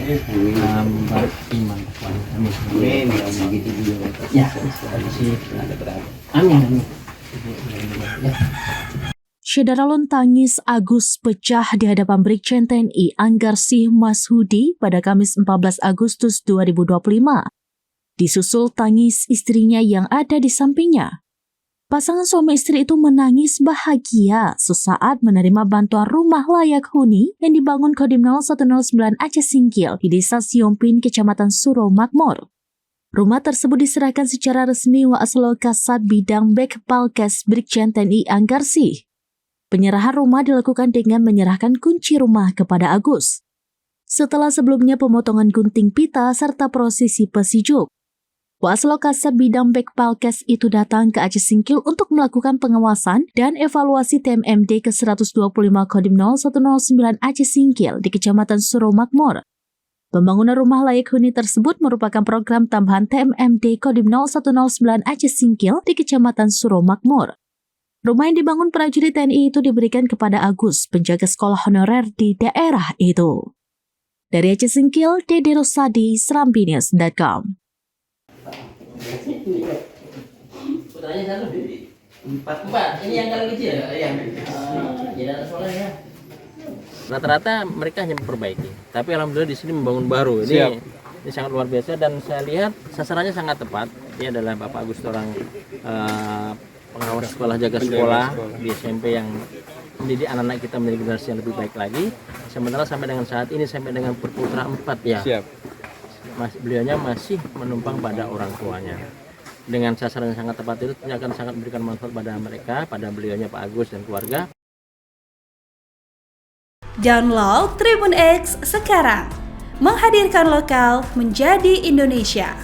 Mbak Iman. Amin. Begitu juga. Ya. Amin. Syederalun tangis Agus pecah di hadapan Brigjen TNI Anggarsih Mashudi pada Kamis 14 Agustus 2025. Disusul tangis istrinya yang ada di sampingnya. Pasangan suami istri itu menangis bahagia sesaat menerima bantuan rumah layak huni yang dibangun Kodim 0109 Aceh Singkil di Desa Siompin, Kecamatan Suro Makmur. Rumah tersebut diserahkan secara resmi Waaslo Kasat Bidang Bekpalkes Brigjen TNI Anggarsih. Penyerahan rumah dilakukan dengan menyerahkan kunci rumah kepada Agus. Setelah sebelumnya pemotongan gunting pita serta prosesi pesijuk. Waaslo Kasat Bidang Bekpalkes itu datang ke Aceh Singkil untuk melakukan pengawasan dan evaluasi TMMD ke-125 Kodim 0109 Aceh Singkil di Kecamatan Suro Makmur. Pembangunan rumah layak huni tersebut merupakan program tambahan TMMD Kodim 0109 Aceh Singkil di Kecamatan Suro Makmur. Rumah yang dibangun prajurit TNI itu diberikan kepada Agus, penjaga sekolah honorer di daerah itu. Dari Aceh Singkil, Dede Rosadi, SerambiNews.com. Putranya satu? Empat. Ini yang paling kecil? Jadi ada soalnya ya. Rata-rata mereka hanya memperbaiki, tapi alhamdulillah di sini membangun baru. Ini sangat luar biasa dan saya lihat sasarannya sangat tepat. Dia adalah Bapak Agus, seorang pengawas sekolah, jaga sekolah di SMP yang mendidik anak-anak kita menjadi generasi yang lebih baik lagi. Sementara sampai dengan saat ini, sampai dengan berputra 4 ya. Beliaunya masih menumpang pada orang tuanya. Dengan sasaran yang sangat tepat itu akan sangat memberikan manfaat pada mereka, pada beliaunya Pak Agus dan keluarga. Download Tribun X sekarang, menghadirkan lokal menjadi Indonesia.